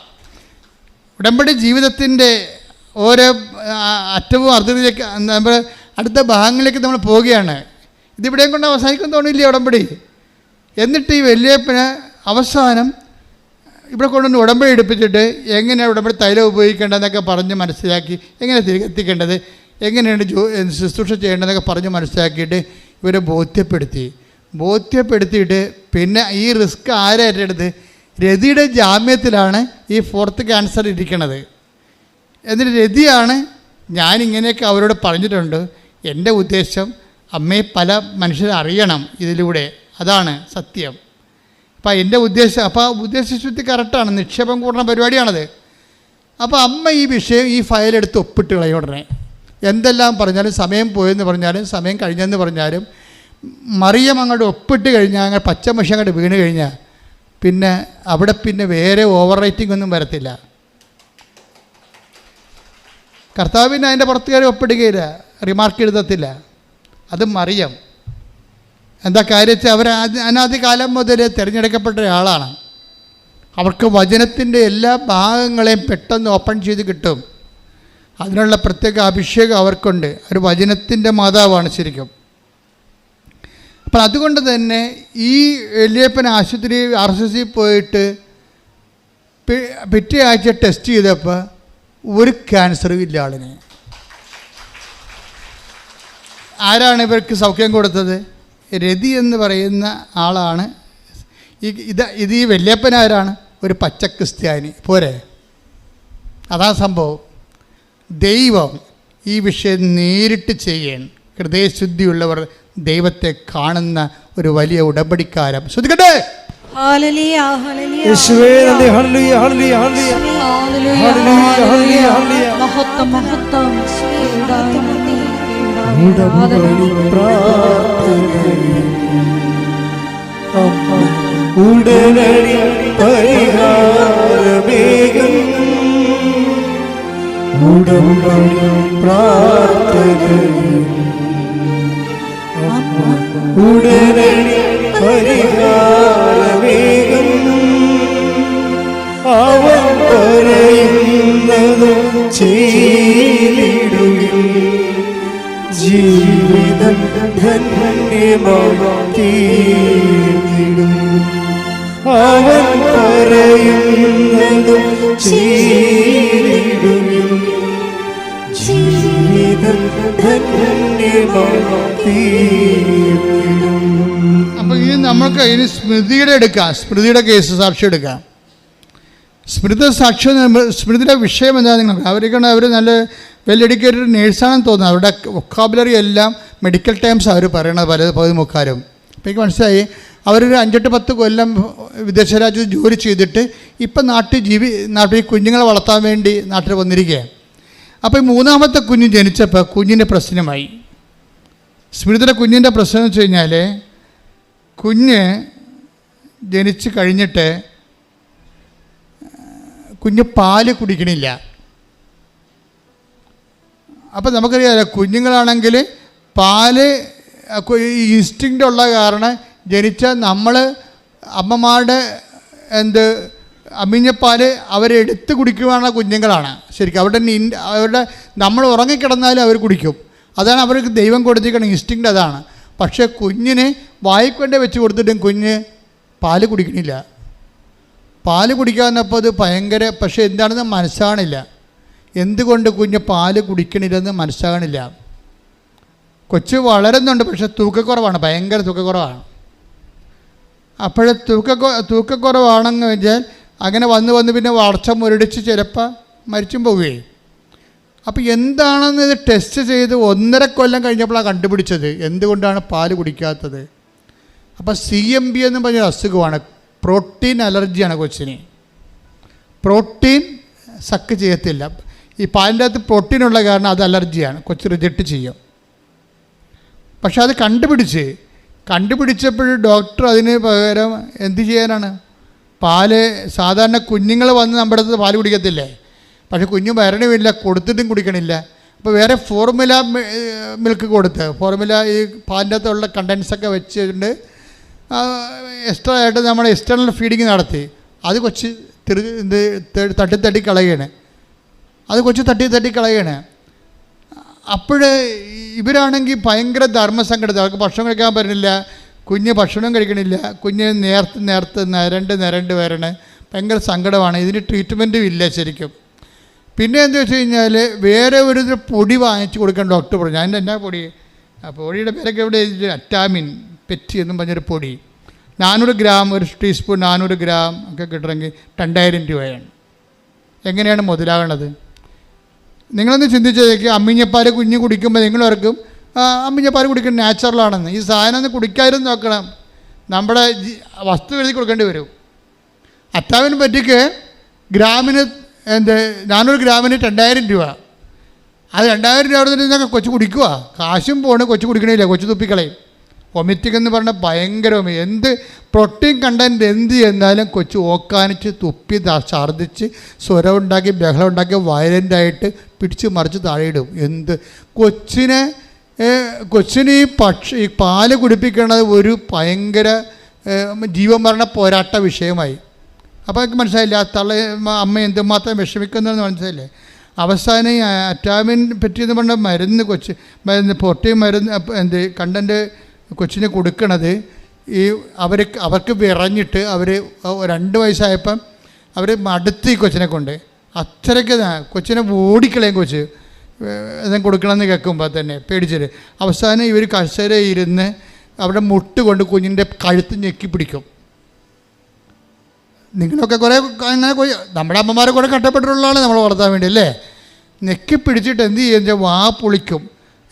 ഉടമ്പടി ജീവിതത്തിൻ്റെ ഓരോ അറ്റവും അർദ്ധത്തിലേക്ക് നമ്മൾ അടുത്ത ഭാഗങ്ങളിലേക്ക് നമ്മൾ പോവുകയാണ്. ഇതിവിടെയും കൊണ്ട് അവസാനിക്കും തോന്നില്ലേ ഉടമ്പടി? എന്നിട്ട് ഈ വല്യപ്പന് അവസാനം ഇവിടെ കൊണ്ടുവന്ന് ഉടമ്പടി എടുപ്പിച്ചിട്ട് എങ്ങനെയാണ് ഉടമ്പടി തൈലം ഉപയോഗിക്കേണ്ടതെന്നൊക്കെ പറഞ്ഞ് മനസ്സിലാക്കി, എങ്ങനെ തിരികെ എത്തിക്കേണ്ടത്, എങ്ങനെയാണ് ശുശ്രൂഷ ചെയ്യേണ്ടതെന്നൊക്കെ പറഞ്ഞ് മനസ്സിലാക്കിയിട്ട് ഇവരെ ബോധ്യപ്പെടുത്തിയിട്ട് പിന്നെ ഈ റിസ്ക് ആരെ ഏറ്റെടുത്ത്? രതിയുടെ ജാമ്യത്തിലാണ് ഈ 4th ക്യാൻസർ ഇരിക്കണത്. എന്നിട്ട് രതിയാണ് ഞാനിങ്ങനെയൊക്കെ അവരോട് പറഞ്ഞിട്ടുണ്ട്, എൻ്റെ ഉദ്ദേശം അമ്മയെ പല മനുഷ്യരെ അറിയണം ഇതിലൂടെ, അതാണ് സത്യം. അപ്പോൾ എൻ്റെ ഉദ്ദേശം, അപ്പോൾ ആ ഉദ്ദേശശുദ്ധി കറക്റ്റാണ്, നിക്ഷേപം കൂടുന്ന പരിപാടിയാണത്. അപ്പോൾ അമ്മ ഈ വിഷയം ഈ ഫയലെടുത്ത് ഒപ്പിട്ട് കളയും ഉടനെ. എന്തെല്ലാം പറഞ്ഞാലും, സമയം പോയെന്ന് പറഞ്ഞാലും സമയം കഴിഞ്ഞെന്ന് പറഞ്ഞാലും മറിയം അങ്ങോട്ട് ഒപ്പിട്ട് കഴിഞ്ഞാൽ, അങ്ങനെ പച്ചമഷി അങ്ങോട്ട് വീണ് കഴിഞ്ഞാൽ പിന്നെ അവിടെ പിന്നെ വേറെ ഓവർ റൈറ്റിംഗ് ഒന്നും വരത്തില്ല. കർത്താവിന് അതിൻ്റെ പുറത്ത് കയറി ഒപ്പിടുകയില്ല, റിമാർക്ക് എഴുതത്തില്ല. അത് മറിയം. എന്താ കാര്യം വെച്ചാൽ അവർ അനാദികാലം മുതൽ തിരഞ്ഞെടുക്കപ്പെട്ട ഒരാളാണ്. അവർക്ക് വചനത്തിൻ്റെ എല്ലാ ഭാഗങ്ങളെയും പെട്ടെന്ന് ഓപ്പൺ ചെയ്ത് കിട്ടും. അതിനുള്ള പ്രത്യേക അഭിഷേകം അവർക്കുണ്ട്. ഒരു വചനത്തിൻ്റെ മാതാവാണ് ശരിക്കും. അപ്പം അതുകൊണ്ട് തന്നെ ഈ വല്യപ്പൻ ആശുപത്രി RCC പോയിട്ട് പിറ്റേ ആഴ്ച ടെസ്റ്റ് ചെയ്തപ്പോൾ ഒരു ക്യാൻസറും ഇല്ല ആളിന്. ആരാണ് ഇവർക്ക് സൗഖ്യം കൊടുത്തത്? രതി എന്ന് പറയുന്ന ആളാണ്. ഇത് ഈ വല്യപ്പനാരാണ്? ഒരു പച്ച ക്രിസ്ത്യാനി പോരെ. അതാ സംഭവം. ദൈവം ഈ വിഷയം നേരിട്ട് ചെയ്യാൻ ഹൃദയശുദ്ധിയുള്ളവർ ദൈവത്തെ കാണുന്ന ഒരു വലിയ ഉടമ്പടിക്കാരം. ശ്രദ്ധിക്കട്ടെ. ഉടനടി പരിഹാരമേകും ഉടമ്പടി പ്രാർത്ഥന, ഉടനടി പരിഹാരമേകും അവൻ പറയുന്നത് ചെയ്തിടുകിൽ ജീവിതം ധന്യമായിടും. അവൻ പറയുന്നത് ചെയ്തിടുകിൽ ജീവിതം ധന്യമായിടും. അപ്പോൾ ഇനി നമുക്ക് ഇനി സ്മൃതിയുടെ കേസ് സാക്ഷി എടുക്കാം. സ്മൃതി സാക്ഷ്യം, സ്മൃതിയുടെ വിഷയം എന്താണെന്ന് നിങ്ങൾക്ക് അവർ നല്ല വെൽ എഡ്യൂക്കേറ്റഡ് നേഴ്സാണെന്ന് തോന്നുന്നു. അവരുടെ വൊക്കാബുലറി എല്ലാം മെഡിക്കൽ ടേംസ് അവർ പറയണത് പല മുക്കാരും. അപ്പോൾ എനിക്ക് മനസ്സിലായി അവരൊരു 5-10 കൊല്ലം വിദേശ രാജ്യത്ത് ജോലി ചെയ്തിട്ട് ഇപ്പം നാട്ടിൽ കുഞ്ഞുങ്ങളെ വളർത്താൻ വേണ്ടി നാട്ടിൽ വന്നിരിക്കുകയാണ്. അപ്പോൾ ഈ 3ാമത്തെ കുഞ്ഞ് ജനിച്ചപ്പോൾ കുഞ്ഞിൻ്റെ പ്രശ്നമായി. സ്മൃതിയുടെ കുഞ്ഞിൻ്റെ പ്രശ്നം എന്ന് വെച്ച് കഴിഞ്ഞാൽ കുഞ്ഞ് ജനിച്ച് കഴിഞ്ഞിട്ട് കുഞ്ഞ് പാല് കുടിക്കണില്ല. അപ്പോൾ നമുക്കറിയാമല്ലോ കുഞ്ഞുങ്ങളാണെങ്കിൽ പാല് ഇൻസ്റ്റിങ്ക്റ്റ് ഉള്ള കാരണം ജനിച്ച നമ്മൾ അമ്മമാരുടെ അമ്മിഞ്ഞപ്പാൽ അവരെടുത്ത് കുടിക്കുവാനുള്ള കുഞ്ഞുങ്ങളാണ് ശരിക്കും. അവരുടെ നമ്മൾ ഉറങ്ങിക്കിടന്നാലും അവർ കുടിക്കും. അതാണ് അവർക്ക് ദൈവം കൊടുത്തിരിക്കുന്ന ഇൻസ്റ്റിങ്ക്റ്റ് അതാണ്. പക്ഷേ കുഞ്ഞിന് വായിക്കൊണ്ട് വെച്ച് കൊടുത്തിട്ടും കുഞ്ഞ് പാല് കുടിക്കണില്ല. പാല് കുടിക്കാമെന്നപ്പോൾ അത് ഭയങ്കര, പക്ഷേ എന്താണെന്ന് മനസ്സാകണില്ല. എന്തുകൊണ്ട് കുഞ്ഞ് പാല് കുടിക്കണില്ലെന്ന് മനസ്സാകണില്ല. കൊച്ച് വളരുന്നുണ്ട്, പക്ഷേ തൂക്കക്കുറവാണ്, ഭയങ്കര തൂക്കക്കുറവാണ്. അപ്പോഴേ തൂക്കക്കുറവാണെന്ന് വെച്ചാൽ അങ്ങനെ വന്ന് പിന്നെ വളർച്ച മുരടിച്ച് ചിലപ്പോൾ മരിച്ചും പോവുകയും. അപ്പോൾ എന്താണെന്ന് ഇത് ടെസ്റ്റ് ചെയ്ത് 1.5 കൊല്ലം കഴിഞ്ഞപ്പോഴാണ് കണ്ടുപിടിച്ചത് എന്തുകൊണ്ടാണ് പാല് കുടിക്കാത്തത്. അപ്പോൾ CMB എന്ന് പറഞ്ഞൊരു അസുഖമാണ്, പ്രോട്ടീൻ അലർജിയാണ് കൊച്ചിന്. പ്രോട്ടീൻ സക്ക് ചെയ്യത്തില്ല. ഈ പാലിൻ്റെ അകത്ത് പ്രോട്ടീനുള്ള കാരണം അത് അലർജിയാണ്, കൊച്ച് റിജക്റ്റ് ചെയ്യും. പക്ഷെ അത് കണ്ടുപിടിച്ചപ്പോൾ ഡോക്ടർ അതിന് പകരം എന്ത് ചെയ്യാനാണ്, പാല് സാധാരണ കുഞ്ഞുങ്ങൾ വന്ന് നമ്മുടെ അടുത്ത് പാല് കുടിക്കത്തില്ലേ, പക്ഷെ കുഞ്ഞ് വരണമില്ല, കൊടുത്തിട്ടും കുടിക്കണില്ല. അപ്പോൾ വേറെ ഫോർമുല മിൽക്ക് കൊടുത്ത് ഫോർമുല ഈ പാലിൻ്റെ അകത്തുള്ള കണ്ടൻസൊക്കെ വെച്ചിട്ടുണ്ട് എക്സ്ട്രാ ആയിട്ട് നമ്മൾ എക്സ്റ്റേണൽ ഫീഡിങ് നടത്തി. അത് കൊച്ച് തട്ടി കളയാണ്. അപ്പോൾ ഇവരാണെങ്കിൽ ഭയങ്കര ധർമ്മസങ്കടത്തിൽ, അവർക്ക് ഭക്ഷണം കഴിക്കാൻ പറ്റുന്നില്ല, കുഞ്ഞ് ഭക്ഷണം കഴിക്കണില്ല, കുഞ്ഞ് നേർത്ത് നിരണ്ട് വരണേ, ഭയങ്കര സങ്കടമാണ്. ഇതിന് ട്രീറ്റ്മെൻറ്റും ഇല്ല ശരിക്കും. പിന്നെ എന്താ വെച്ച് കഴിഞ്ഞാൽ വേറെ ഒരു പൊടി വാങ്ങിച്ച് കൊടുക്കാൻ ഡോക്ടർ പറഞ്ഞു. അതിൻ്റെ എന്നാ പൊടി, ആ പൊടിയുടെ പേരൊക്കെ ഇവിടെ അറ്റാമിൻ പെറ്റി എന്നും പറഞ്ഞൊരു പൊടി 400 ഗ്രാം, ഒരു ടീസ്പൂൺ 400 ഗ്രാം ഒക്കെ കിട്ടണമെങ്കിൽ 2000 രൂപയാണ്. എങ്ങനെയാണ് മുതലാകണത്? നിങ്ങളൊന്ന് ചിന്തിച്ചേക്ക്. അമ്മിഞ്ഞപ്പാൽ കുഞ്ഞ് കുടിക്കുമ്പോൾ നിങ്ങളവർക്കും അമ്മിഞ്ഞപ്പാൽ കുടിക്കുന്നത് നാച്ചുറലാണെന്ന്. ഈ സാധനം ഒന്ന് കുടിക്കാതിരുന്ന് നോക്കണം, നമ്മുടെ വസ്തു എഴുതി കൊടുക്കേണ്ടി വരും. അറ്റാമിൻ പറ്റിക്ക് ഗ്രാമിന് 400 ഗ്രാമിന് 2000 രൂപ. അത് 2000 രൂപ അവിടെ നിന്നൊക്കെ കൊച്ചു കുടിക്കുക, കാശും പോണ്, കൊച്ചു കുടിക്കണില്ല, കൊച്ചു തുപ്പിക്കളയും. വൊമിറ്റിംഗ് എന്ന് പറഞ്ഞാൽ ഭയങ്കര എന്ത് പ്രോട്ടീൻ കണ്ടൻറ്റ് എന്ത് ചെന്നാലും കൊച്ചു ഓക്കാനിച്ച് തുപ്പി ഛർദ്ദിച്ച് സ്വരം ഉണ്ടാക്കി ബഹളം ഉണ്ടാക്കി വയലൻ്റായിട്ട് പിടിച്ച് മറിച്ച് താഴെയിടും. കൊച്ചിന് ഈ പാല് കുടിപ്പിക്കുന്നത് ഒരു ഭയങ്കര ജീവമരണ പോരാട്ട വിഷയമായി. അപ്പോൾ എനിക്ക് മനസ്സിലായില്ല അമ്മ എന്തുമാത്രം വിഷമിക്കുന്നതെന്ന് മനസ്സിലായില്ലേ. അവസാനം ഈ അറ്റാമിൻ പറ്റിയെന്ന് പറഞ്ഞ മരുന്ന് പ്രോട്ടീൻ മരുന്ന് കണ്ടൻറ്റ് കൊച്ചിന് കൊടുക്കണത് ഈ അവർക്ക് വിറഞ്ഞിട്ട് 2 വയസ്സായപ്പം അവർ മടുത്ത് ഈ കൊച്ചിനെ കൊണ്ട് അത്രയ്ക്ക് കൊച്ചിനെ ഓടിക്കളയും. കൊച്ച് എന്തെങ്കിലും കൊടുക്കണമെന്ന് കേൾക്കുമ്പോൾ തന്നെ പേടിച്ചിട്ട് അവസാനം ഇവർ കസേര ഇരുന്ന് അവിടെ മുട്ട് കൊണ്ട് കുഞ്ഞിൻ്റെ കഴുത്ത് ഞെക്കി പിടിക്കും. നിങ്ങളൊക്കെ കുറേ അങ്ങനെ നമ്മുടെ അമ്മമാരെ കുറേ കഷ്ടപ്പെട്ടിട്ടുള്ളതാണ് നമ്മൾ വളർത്താൻ വേണ്ടി അല്ലേ. ഞെക്കി പിടിച്ചിട്ട് എന്ത് ചെയ്യുക, വാ പൊളിക്കും,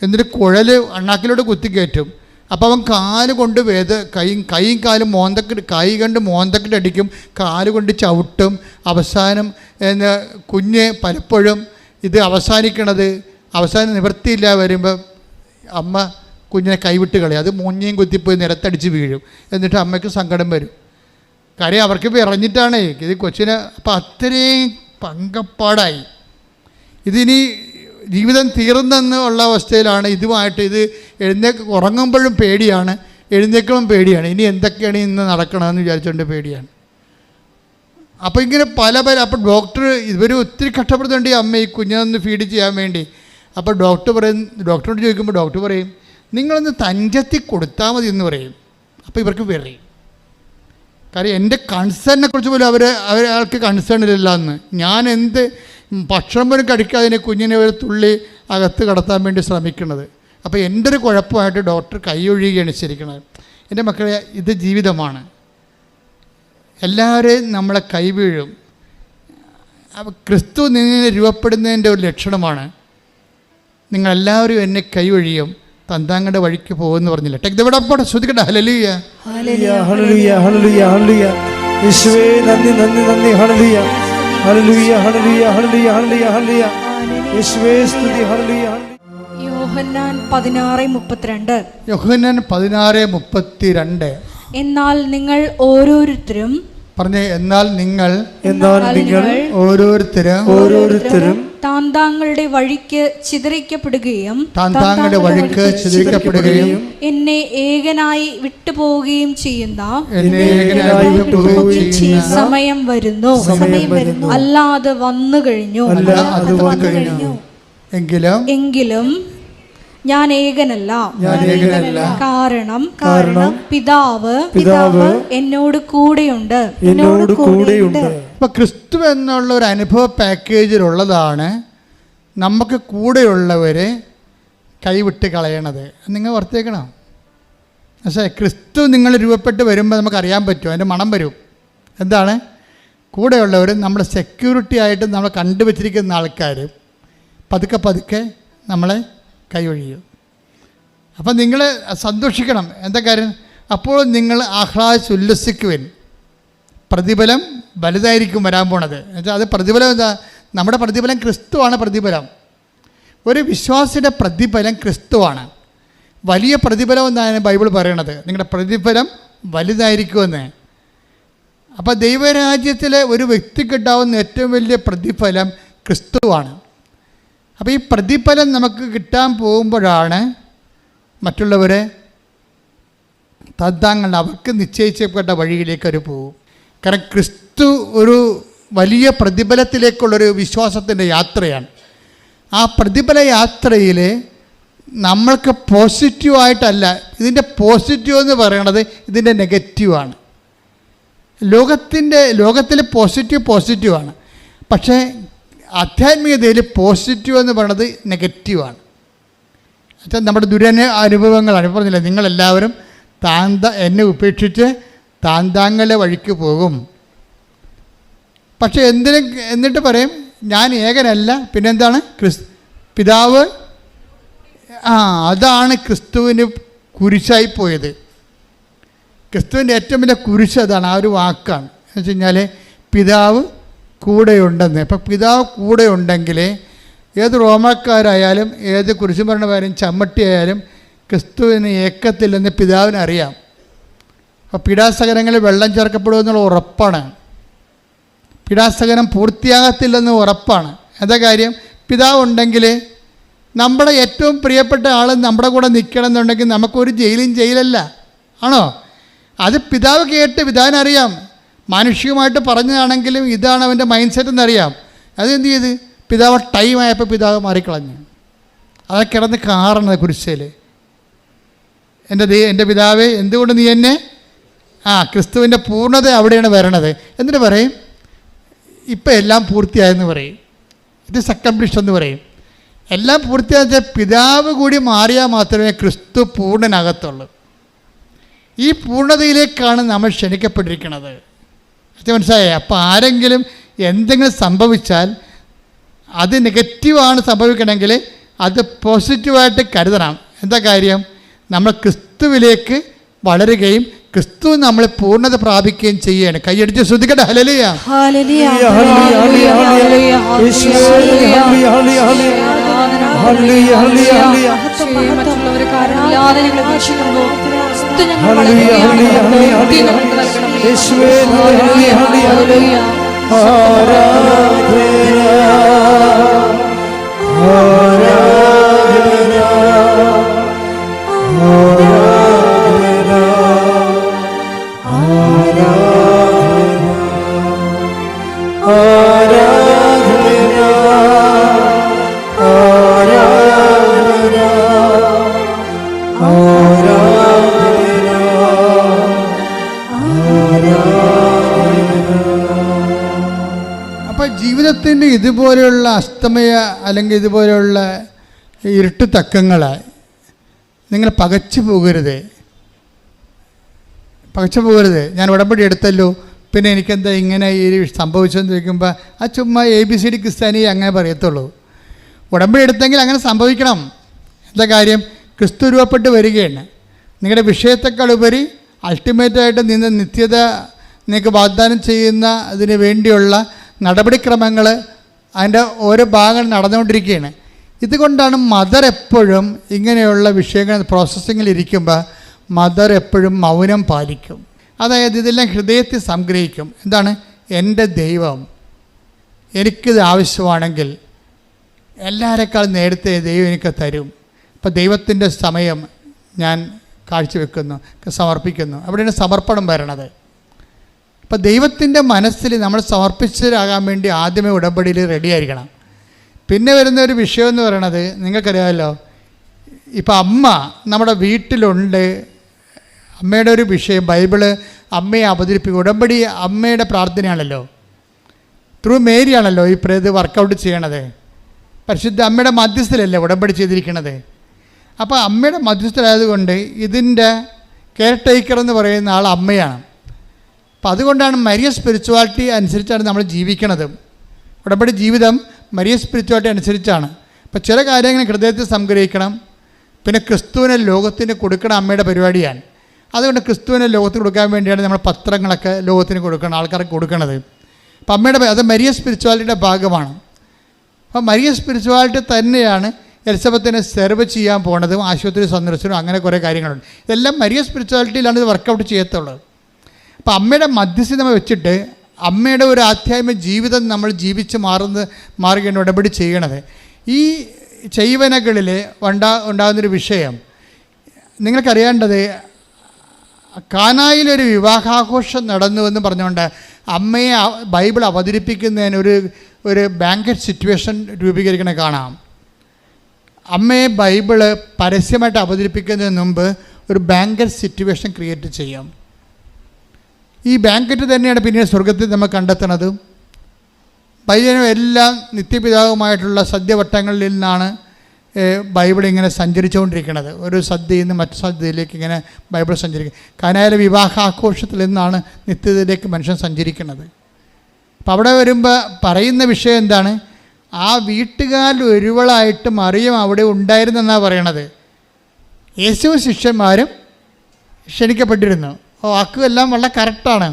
എന്നിട്ട് കുഴൽ അണ്ണാക്കിലോട്ട് കുത്തിക്കയറ്റും. അപ്പോൾ അവൻ കാല് കൊണ്ട് കൈയും കാലും കൈ കണ്ട് മോന്തക്കിട്ടടിക്കും, കാല് കൊണ്ട് ചവിട്ടും. അവസാനം കുഞ്ഞ് പലപ്പോഴും ഇത് അവസാനം നിവൃത്തിയില്ല വരുമ്പോൾ അമ്മ കുഞ്ഞിനെ കൈവിട്ട് കളയും. അത് മൂഞ്ഞയും കുത്തിപ്പോയി നിലത്തടിച്ച് വീഴും. എന്നിട്ട് അമ്മയ്ക്ക് സങ്കടം വരും, കാര്യം അവർക്ക് വിറഞ്ഞിട്ടാണേ ഇത് കൊച്ചിനെ. അപ്പം അത്രയും പങ്കപ്പാടായി. ഇതിനി ജീവിതം തീർന്നെന്നുള്ള അവസ്ഥയിലാണ്. ഇതുമായിട്ട് ഉറങ്ങുമ്പോഴും പേടിയാണ്, എഴുന്നേൽക്കുമ്പം പേടിയാണ്, ഇനി എന്തൊക്കെയാണ് ഇന്ന് നടക്കണമെന്ന് വിചാരിച്ചുകൊണ്ട് പേടിയാണ്. അപ്പോൾ ഇങ്ങനെ അപ്പോൾ ഇവർ ഒത്തിരി കഷ്ടപ്പെടുന്നുണ്ട് ഈ അമ്മ ഈ കുഞ്ഞിനൊന്ന് ഫീഡ് ചെയ്യാൻ വേണ്ടി. അപ്പോൾ ഡോക്ടറോട് ചോദിക്കുമ്പോൾ ഡോക്ടർ പറയും നിങ്ങളൊന്ന് തഞ്ചത്തി കൊടുത്താൽ മതി എന്ന് പറയും. അപ്പോൾ ഇവർക്ക് വെറിയും, കാര്യം എൻ്റെ കൺസേണിനെ കുറിച്ച് പോലും അയാൾക്ക് കൺസേൺ ഇല്ല എന്ന്. ഞാൻ ഭക്ഷണം പോലും കഴിക്കാതെ കുഞ്ഞിനെ ഒരു തുള്ളി അകത്ത് കടത്താൻ വേണ്ടി ശ്രമിക്കുന്നത്. അപ്പോൾ എൻ്റെ ഒരു കുഴപ്പമായിട്ട് ഡോക്ടർ കൈയൊഴിയുകയാണ് ശരിക്കുന്നത്. എൻ്റെ മക്കളെ, ഇത് ജീവിതമാണ്, എല്ലാവരെയും നമ്മളെ കൈവീഴും. അപ്പോൾ ക്രിസ്തു നിങ്ങളെ രൂപപ്പെടുന്നതിൻ്റെ ഒരു ലക്ഷണമാണ് നിങ്ങളെല്ലാവരും എന്നെ കൈവഴിയും തന്താങ്ങളുടെ വഴിക്ക് പോകുമെന്ന് പറഞ്ഞില്ല. Take the word of God. ശ്രദ്ധിക്കട്ടെ. ഹല്ലേലൂയ ഹല്ലേലൂയ ഹല്ലേലൂയ ഹല്ലേലൂയ ഹല്ലേലൂയ. യേശുവേ നന്ദി നന്ദി നന്ദി. ഹല്ലേലൂയ ഹല്ലേലൂയ ഹല്ലേലൂയ ഹല്ലേലൂയ ഹല്ലേലൂയ ഹല്ലേലൂയ. യേശുവേ സ്തുതി. ഹല്ലേലൂയ. യോഹന്നാൻ 16:32. യോഹന്നാൻ 16:32. എന്നാൽ നിങ്ങൾ ഓരോരുത്തരും പറഞ്ഞേ, എന്നാൽ നിങ്ങൾ ഓരോരുത്തരും താന്താങ്ങളുടെ വഴിക്ക് ചിതറിക്കപ്പെടുകയും എന്നെ ഏകനായി വിട്ടുപോവുകയും ചെയ്യുന്ന സമയം വരുന്നു, അല്ലാതെ വന്നു കഴിഞ്ഞു. എങ്കിലും ഞാൻ ഏകനല്ല, കാരണം പിതാവ് എന്നോട് കൂടെയുണ്ട്. ഇപ്പൊ ക്രിസ്തു എന്നുള്ള ഒരു അനുഭവ പാക്കേജിലുള്ളതാണ് നമുക്ക് കൂടെയുള്ളവരെ കൈവിട്ട് കളയണത്. നിങ്ങൾ ഓർത്തേക്കണം. പക്ഷേ ക്രിസ്തു നിങ്ങൾ രൂപപ്പെട്ട് വരുമ്പോൾ നമുക്കറിയാൻ പറ്റും, അതിൻ്റെ മണം വരും. എന്താണ്? കൂടെയുള്ളവർ നമ്മുടെ സെക്യൂരിറ്റി ആയിട്ട് നമ്മൾ കണ്ടുവച്ചിരിക്കുന്ന ആൾക്കാർ പതുക്കെ പതുക്കെ നമ്മളെ കൈവഴിയും. അപ്പം നിങ്ങൾ സന്തോഷിക്കണം. എന്താ കാര്യം? അപ്പോൾ നിങ്ങൾ ആഹ്ലാദിച്ച് ഉല്ലസിക്കുവിൻ, പ്രതിഫലം വലുതായിരിക്കും വരാൻ പോണത്. എന്നുവെച്ചാൽ അത് പ്രതിഫലം എന്താ? നമ്മുടെ പ്രതിഫലം ക്രിസ്തുവാണ്. പ്രതിഫലം ഒരു വിശ്വാസിയുടെ പ്രതിഫലം ക്രിസ്തുവാണ്. വലിയ പ്രതിഫലം എന്നാണ് ബൈബിൾ പറയണത്. നിങ്ങളുടെ പ്രതിഫലം വലുതായിരിക്കുമെന്ന്. അപ്പോൾ ദൈവരാജ്യത്തിലെ ഒരു വ്യക്തിക്ക് കിട്ടാവുന്ന ഏറ്റവും വലിയ പ്രതിഫലം ക്രിസ്തുവാണ്. അപ്പോൾ ഈ പ്രതിഫലം നമുക്ക് കിട്ടാൻ പോകുമ്പോഴാണ് മറ്റുള്ളവരെ തദ്ദാങ്ങൾ അവർക്ക് നിശ്ചയിച്ചപ്പെട്ട വഴിയിലേക്ക് അവർ പോകും. കാരണം ക്രിസ്തു ഒരു വലിയ പ്രതിഫലത്തിലേക്കുള്ളൊരു വിശ്വാസത്തിൻ്റെ യാത്രയാണ്. ആ പ്രതിഫല യാത്രയിൽ നമ്മൾക്ക് പോസിറ്റീവായിട്ടല്ല, ഇതിൻ്റെ പോസിറ്റീവ് എന്ന് പറയണത് ഇതിൻ്റെ നെഗറ്റീവാണ്. ലോകത്തിൽ പോസിറ്റീവാണ്. പക്ഷേ ആധ്യാത്മികതയിൽ പോസിറ്റീവ് എന്ന് പറയുന്നത് നെഗറ്റീവാണ്. എന്നുവെച്ചാൽ നമ്മുടെ അനുഭവങ്ങളാണ്. പറഞ്ഞില്ല, നിങ്ങളെല്ലാവരും എന്നെ ഉപേക്ഷിച്ച് താന്താങ്ങളെ വഴിക്ക് പോകും. പക്ഷേ എന്നിട്ട് പറയും ഞാൻ ഏകനല്ല, പിന്നെന്താണ്? പിതാവ്. അതാണ് ക്രിസ്തുവിന് കുരിശായി പോയത്. ക്രിസ്തുവിൻ്റെ ഏറ്റവും വലിയ കുരിശ് അതാണ്, ആ ഒരു വാക്കാണ്. എന്ന് വെച്ച് കഴിഞ്ഞാൽ പിതാവ് കൂടെയുണ്ടെന്ന്. ഇപ്പം പിതാവ് കൂടെ ഉണ്ടെങ്കിൽ ഏത് റോമാക്കാരായാലും ഏത് കുരിശുമരണമായാലും ചമ്മട്ടി ആയാലും ക്രിസ്തുവിന് ഏക്കത്തില്ലെന്ന് പിതാവിനറിയാം. അപ്പോൾ പീഡാസകനങ്ങളിൽ വെള്ളം ചേർക്കപ്പെടുമെന്നുള്ള ഉറപ്പാണ്. പീഡാസകനം പൂർത്തിയാകത്തില്ലെന്ന് ഉറപ്പാണ്. എന്താ കാര്യം? പിതാവ് ഉണ്ടെങ്കിൽ നമ്മുടെ ഏറ്റവും പ്രിയപ്പെട്ട ആൾ നമ്മുടെ കൂടെ നിൽക്കണം എന്നുണ്ടെങ്കിൽ നമുക്കൊരു ജയിലല്ല, ആണോ? അത് പിതാവ് കേട്ട് പിതാവിനറിയാം. മാനുഷികമായിട്ട് പറഞ്ഞതാണെങ്കിലും ഇതാണ് അവൻ്റെ മൈൻഡ് സെറ്റ് എന്നറിയാം. അതെന്ത് ചെയ്ത്? പിതാവ് ടൈമായപ്പോൾ പിതാവ് മാറിക്കളഞ്ഞു. അത് കിടന്ന് കാറണത് കുരിശിൽ. എൻ്റെ പിതാവേ എന്തുകൊണ്ട് നീ എന്നെ ക്രിസ്തുവിൻ്റെ പൂർണ്ണത അവിടെയാണ് വരണത്. എന്നിട്ട് പറയും ഇപ്പം എല്ലാം പൂർത്തിയായെന്ന് പറയും. ഇത് അക്കംപ്ലിഷ്ഡ് എന്ന് പറയും. എല്ലാം പൂർത്തിയായ പിതാവ് കൂടി മാറിയാൽ മാത്രമേ ക്രിസ്തു പൂർണ്ണനാകത്തുള്ളൂ. ഈ പൂർണ്ണതയിലേക്കാണ് നമ്മൾ ക്ഷണിക്കപ്പെട്ടിരിക്കുന്നത്. അത് മനസ്സിലായേ? അപ്പോൾ ആരെങ്കിലും എന്തെങ്കിലും സംഭവിച്ചാൽ അത് നെഗറ്റീവാണ് സംഭവിക്കണമെങ്കിൽ അത് പോസിറ്റീവായിട്ട് കരുതണം. എന്താ കാര്യം? നമ്മൾ ക്രിസ്തുവിലേക്ക് വളരുകയും ക്രിസ്തു നമ്മളെ പൂർണ്ണത പ്രാപിക്കുകയും ചെയ്യുകയാണ്. കൈയടിച്ച് ശ്രദ്ധിക്കട്ടെ. ഹല്ലേലൂയ ജീവിതത്തിൻ്റെ ഇതുപോലെയുള്ള അസ്തമയ അല്ലെങ്കിൽ ഇതുപോലെയുള്ള ഇരുട്ട് തക്കങ്ങൾ നിങ്ങൾ പകച്ചു പോകരുത്. ഞാൻ ഉടമ്പടി എടുത്തല്ലോ, പിന്നെ എനിക്കെന്താ ഇങ്ങനെ ഈ സംഭവിച്ചതെന്ന് ചോദിക്കുമ്പോൾ ആ ചുമ്മാ ABCD ക്രിസ്ത്യാനി അങ്ങനെ പറയത്തുള്ളൂ. ഉടമ്പടി എടുത്തെങ്കിൽ അങ്ങനെ സംഭവിക്കണം. എന്താ കാര്യം? ക്രിസ്തു രൂപപ്പെട്ട് വരികയാണ്. നിങ്ങളുടെ വിഷയത്തെക്കാൾ ഉപരി അൾട്ടിമേറ്റായിട്ട് നിന്ന് നിത്യത നിങ്ങൾക്ക് വാഗ്ദാനം ചെയ്യുന്ന അതിന് വേണ്ടിയുള്ള നടപടിക്രമങ്ങൾ അതിൻ്റെ ഓരോ ഭാഗങ്ങൾ നടന്നുകൊണ്ടിരിക്കുകയാണ്. ഇതുകൊണ്ടാണ് മദർ എപ്പോഴും ഇങ്ങനെയുള്ള വിഷയങ്ങൾ പ്രോസസ്സിങ്ങിലിരിക്കുമ്പോൾ മദർ എപ്പോഴും മൗനം പാലിക്കും. അതായത് ഇതെല്ലാം ഹൃദയത്തിൽ സംഗ്രഹിക്കും. എന്താണ്? എൻ്റെ ദൈവം എനിക്കിത് ആവശ്യമാണെങ്കിൽ എല്ലാവരെക്കാൾ നേരത്തെ ദൈവം എനിക്ക് തരും. അപ്പോൾ ദൈവത്തിൻ്റെ സമയം ഞാൻ കാഴ്ചവെക്കുന്നു, സമർപ്പിക്കുന്നു. അവിടെയാണ് സമർപ്പണം വരണത്. അപ്പോൾ ദൈവത്തിൻ്റെ മനസ്സിൽ നമ്മൾ സമർപ്പിച്ചതാകാൻ വേണ്ടി ആദ്യമേ ഉടമ്പടിയിൽ റെഡിയായിരിക്കണം. പിന്നെ വരുന്ന ഒരു വിഷയം എന്ന് പറയണത് നിങ്ങൾക്കറിയാമല്ലോ, ഇപ്പം അമ്മ നമ്മുടെ വീട്ടിലുണ്ട്. അമ്മയുടെ ഒരു വിഷയം ബൈബിള് അമ്മയെ അവതരിപ്പിക്കും. ഉടമ്പടി അമ്മയുടെ പ്രാർത്ഥനയാണല്ലോ, ത്രൂ മേരിയാണല്ലോ ഈ ഇത് വർക്കൗട്ട് ചെയ്യണത്. പരിശുദ്ധ അമ്മയുടെ മധ്യസ്ഥലല്ലേ ഉടമ്പടി ചെയ്തിരിക്കണത്. അപ്പോൾ അമ്മയുടെ മധ്യസ്ഥലായതുകൊണ്ട് ഇതിൻ്റെ കെയർ ടേക്കർ എന്ന് പറയുന്ന ആൾ അമ്മയാണ്. അപ്പോൾ അതുകൊണ്ടാണ് മരിയ സ്പിരിച്വാലിറ്റി അനുസരിച്ചാണ് നമ്മൾ ജീവിക്കണത്. ഉടമ്പടി ജീവിതം മരിയ സ്പിരിച്വാലിറ്റി അനുസരിച്ചാണ്. അപ്പോൾ ചില കാര്യങ്ങൾ ഹൃദയത്തിൽ സംഗ്രഹിക്കണം. പിന്നെ ക്രിസ്തുവിനെ ലോകത്തിന് കൊടുക്കണം അമ്മയുടെ പരിപാടിയാണ്. അതുകൊണ്ട് ക്രിസ്തുവിനെ ലോകത്തിന് കൊടുക്കാൻ വേണ്ടിയാണ് നമ്മൾ പത്രങ്ങളൊക്കെ ലോകത്തിന് കൊടുക്കണം, ആൾക്കാർക്ക് കൊടുക്കണത്. അപ്പം അമ്മയുടെ അത് മരിയ സ്പിരിച്വാലിറ്റിയുടെ ഭാഗമാണ്. അപ്പം മരിയ സ്പിരിച്വാലിറ്റി തന്നെയാണ് എലിസബത്തിനെ സെർവ് ചെയ്യാൻ പോണതും ആശുപത്രി സന്ദർശനവും അങ്ങനെ കുറേ കാര്യങ്ങളുണ്ട്. ഇതെല്ലാം മരിയ സ്പിരിച്വാലിറ്റിയിലാണ് ഇത് വർക്കൗട്ട് ചെയ്യത്തുള്ളത്. അപ്പോൾ അമ്മയുടെ മധ്യസ്ഥത വെച്ചിട്ട് അമ്മയുടെ ഒരു ആധ്യാത്മിക ജീവിതം നമ്മൾ ജീവിച്ച് മാറുകയാണ് ഉടമ്പടി ചെയ്യണത്. ഈ ചെയ്വനകളിൽ ഉണ്ടാകുന്നൊരു വിഷയം നിങ്ങൾക്കറിയേണ്ടത്, കാനായിലൊരു വിവാഹാഘോഷം നടന്നുവെന്ന് പറഞ്ഞുകൊണ്ട് അമ്മയെ ബൈബിൾ അവതരിപ്പിക്കുന്നതിന് ഒരു ബാങ്കറ്റ് സിറ്റുവേഷൻ രൂപീകരിക്കണ കാണാം. അമ്മയെ ബൈബിള് പരസ്യമായിട്ട് അവതരിപ്പിക്കുന്നതിന് മുമ്പ് ഒരു ബാങ്കറ്റ് സിറ്റുവേഷൻ ക്രിയേറ്റ് ചെയ്യാം. ഈ ബാങ്കറ്റ് തന്നെയാണ് പിന്നീട് സ്വർഗത്തിൽ നമ്മൾ കണ്ടെത്തുന്നത്. ബൈബിളും എല്ലാം നിത്യപിതാവുമായിട്ടുള്ള സദ്യവട്ടങ്ങളിൽ നിന്നാണ് ബൈബിൾ ഇങ്ങനെ സഞ്ചരിച്ചുകൊണ്ടിരിക്കുന്നത്. ഒരു സദ്യയിൽ നിന്ന് മറ്റു സദ്യയിലേക്ക് ഇങ്ങനെ ബൈബിൾ സഞ്ചരിക്കും. കാനായിലെ വിവാഹാഘോഷത്തിൽ നിന്നാണ് നിത്യതയിലേക്ക് മനുഷ്യൻ സഞ്ചരിക്കുന്നത്. അപ്പം അവിടെ വരുമ്പോൾ പറയുന്ന വിഷയം എന്താണ്? ആ വീട്ടുകാരിൽ ഒരുവളായിട്ട് മറിയം അവിടെ ഉണ്ടായിരുന്നെന്നാണ് പറയണത്. യേശു ശിഷ്യന്മാരും ക്ഷണിക്കപ്പെട്ടിരുന്നു. വാക്കുമെല്ലാം വളരെ കറക്റ്റാണ്.